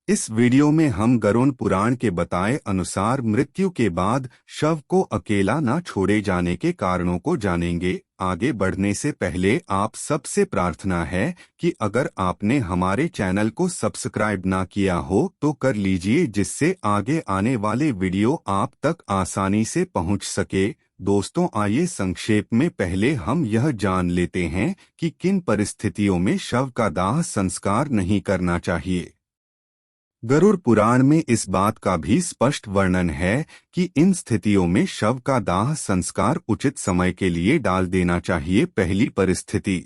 इस वीडियो में हम गरुड़ पुराण के बताए अनुसार मृत्यु के बाद शव को अकेला न छोड़े जाने के कारणों को जानेंगे। आगे बढ़ने से पहले आप सबसे प्रार्थना है कि अगर आपने हमारे चैनल को सब्सक्राइब ना किया हो तो कर लीजिए, जिससे आगे आने वाले वीडियो आप तक आसानी से पहुंच सके। दोस्तों, आइए संक्षेप में पहले हम यह जान लेते हैं कि किन परिस्थितियों में शव का दाह संस्कार नहीं करना चाहिए। गरुड़ पुराण में इस बात का भी स्पष्ट वर्णन है कि इन स्थितियों में शव का दाह संस्कार उचित समय के लिए डाल देना चाहिए। पहली परिस्थिति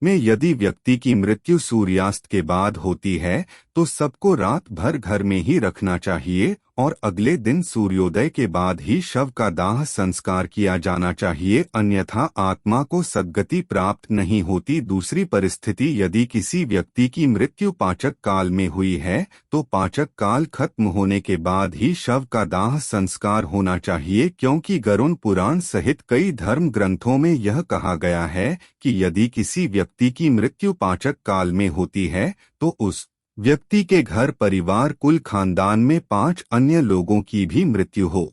में यदि व्यक्ति की मृत्यु सूर्यास्त के बाद होती है तो सबको रात भर घर में ही रखना चाहिए और अगले दिन सूर्योदय के बाद ही शव का दाह संस्कार किया जाना चाहिए, अन्यथा आत्मा को सद्गति प्राप्त नहीं होती। दूसरी परिस्थिति, यदि किसी व्यक्ति की मृत्यु पाचक काल में हुई है तो पाचक काल खत्म होने के बाद ही शव का दाह संस्कार होना चाहिए, क्योंकि गरुड़ पुराण सहित कई धर्म ग्रंथों में यह कहा गया है कि यदि किसी व्यक्ति की मृत्यु पाचक काल में होती है तो उस व्यक्ति के घर परिवार कुल खानदान में 5 अन्य लोगों की भी मृत्यु हो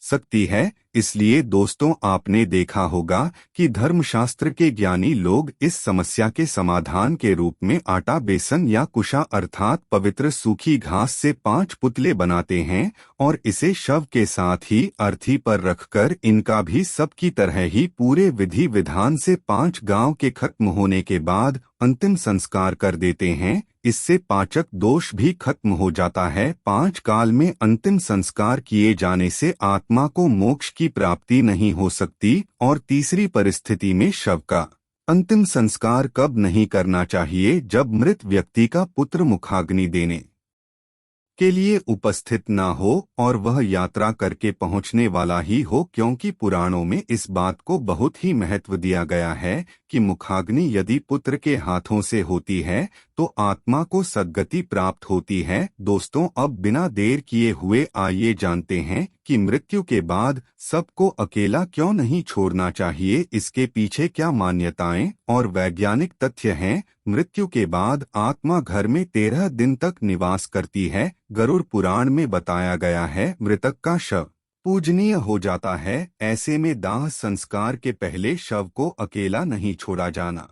सकती है। इसलिए दोस्तों, आपने देखा होगा कि धर्मशास्त्र के ज्ञानी लोग इस समस्या के समाधान के रूप में आटा, बेसन या कुशा अर्थात पवित्र सूखी घास से 5 पुतले बनाते हैं और इसे शव के साथ ही अर्थी पर रखकर इनका भी सब की तरह ही पूरे विधि विधान से 5 गांव के खत्म होने के बाद अंतिम संस्कार कर देते हैं। इससे पाचक दोष भी खत्म हो जाता है। 5 काल में अंतिम संस्कार किए जाने से आत्मा को मोक्ष की प्राप्ति नहीं हो सकती। और तीसरी परिस्थिति में शव का अंतिम संस्कार कब नहीं करना चाहिए? जब मृत व्यक्ति का पुत्र मुखाग्नि देने के लिए उपस्थित ना हो और वह यात्रा करके पहुंचने वाला ही हो, क्योंकि पुराणों में इस बात को बहुत ही महत्व दिया गया है कि मुखाग्नि यदि पुत्र के हाथों से होती है तो आत्मा को सद्गति प्राप्त होती है। दोस्तों, अब बिना देर किए हुए आइए जानते हैं कि मृत्यु के बाद सबको अकेला क्यों नहीं छोड़ना चाहिए, इसके पीछे क्या मान्यताएं और वैज्ञानिक तथ्य हैं। मृत्यु के बाद आत्मा घर में 13 दिन तक निवास करती है। गरुड़ पुराण में बताया गया है मृतक का शव पूजनीय हो जाता है, ऐसे में दाह संस्कार के पहले शव को अकेला नहीं छोड़ा जाना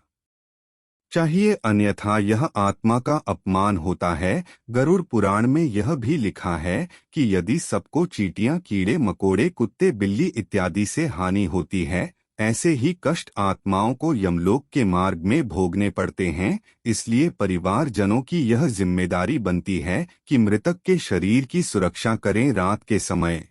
चाहिए, अन्यथा यह आत्मा का अपमान होता है। गरुड़ पुराण में यह भी लिखा है कि यदि सबको चींटियां, कीड़े मकोड़े, कुत्ते, बिल्ली इत्यादि से हानि होती है, ऐसे ही कष्ट आत्माओं को यमलोक के मार्ग में भोगने पड़ते हैं। इसलिए परिवारजनों की यह जिम्मेदारी बनती है कि मृतक के शरीर की सुरक्षा करें रात के समय,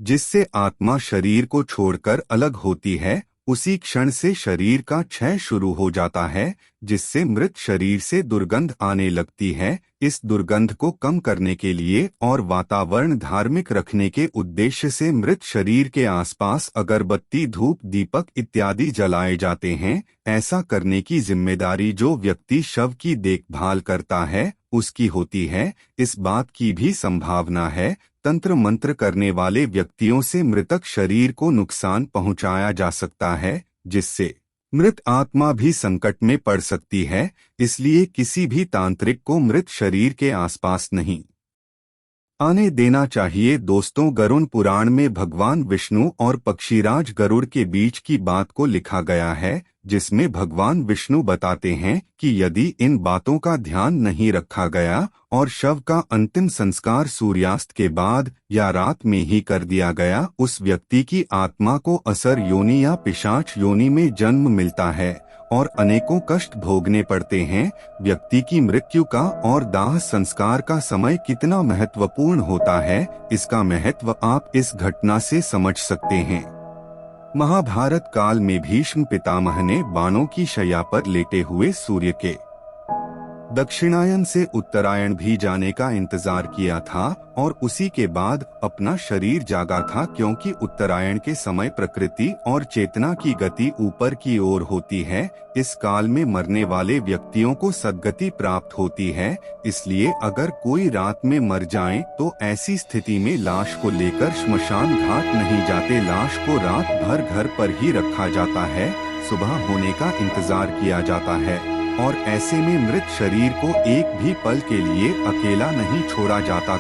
जिससे आत्मा शरीर को छोड़कर अलग होती है। उसी क्षण से शरीर का क्षय शुरू हो जाता है, जिससे मृत शरीर से दुर्गंध आने लगती है। इस दुर्गंध को कम करने के लिए और वातावरण धार्मिक रखने के उद्देश्य से मृत शरीर के आसपास अगरबत्ती, धूप, दीपक इत्यादि जलाए जाते हैं। ऐसा करने की जिम्मेदारी जो व्यक्ति शव की देखभाल करता है उसकी होती है। इस बात की भी संभावना है तंत्र मंत्र करने वाले व्यक्तियों से मृतक शरीर को नुकसान पहुंचाया जा सकता है, जिससे मृत आत्मा भी संकट में पड़ सकती है। इसलिए किसी भी तांत्रिक को मृत शरीर के आसपास नहीं आने देना चाहिए। दोस्तों, गरुड़ पुराण में भगवान विष्णु और पक्षीराज गरुड़ के बीच की बात को लिखा गया है, जिसमें भगवान विष्णु बताते हैं कि यदि इन बातों का ध्यान नहीं रखा गया और शव का अंतिम संस्कार सूर्यास्त के बाद या रात में ही कर दिया गया, उस व्यक्ति की आत्मा को असर योनि या पिशाच योनि में जन्म मिलता है और अनेकों कष्ट भोगने पड़ते हैं। व्यक्ति की मृत्यु का और दाह संस्कार का समय कितना महत्वपूर्ण होता है, इसका महत्व आप इस घटना से समझ सकते हैं। महाभारत काल में भीष्म पितामह ने बाणों की शैया पर लेटे हुए सूर्य के दक्षिणायन से उत्तरायण भी जाने का इंतजार किया था और उसी के बाद अपना शरीर जागा था, क्योंकि उत्तरायण के समय प्रकृति और चेतना की गति ऊपर की ओर होती है। इस काल में मरने वाले व्यक्तियों को सद्गति प्राप्त होती है। इसलिए अगर कोई रात में मर जाए तो ऐसी स्थिति में लाश को लेकर श्मशान घाट नहीं जाते, लाश को रात भर घर पर ही रखा जाता है। सुबह होने का इंतजार किया जाता है और ऐसे में मृत शरीर को एक भी पल के लिए अकेला नहीं छोड़ा जाता।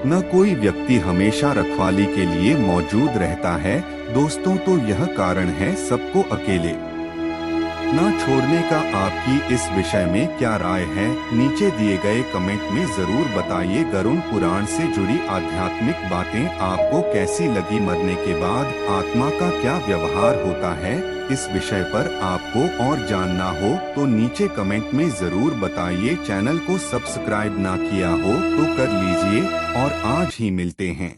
न कोई व्यक्ति हमेशा रखवाली के लिए मौजूद रहता है। दोस्तों, तो यह कारण है सबको अकेले न छोड़ने का। आपकी इस विषय में क्या राय है, नीचे दिए गए कमेंट में जरूर बताइए। गरुड़ पुराण से जुड़ी आध्यात्मिक बातें आपको कैसी लगी? मरने के बाद आत्मा का क्या व्यवहार होता है, इस विषय पर आपको और जानना हो तो नीचे कमेंट में जरूर बताइए। चैनल को सब्सक्राइब ना किया हो तो कर लीजिए और आज ही मिलते हैं।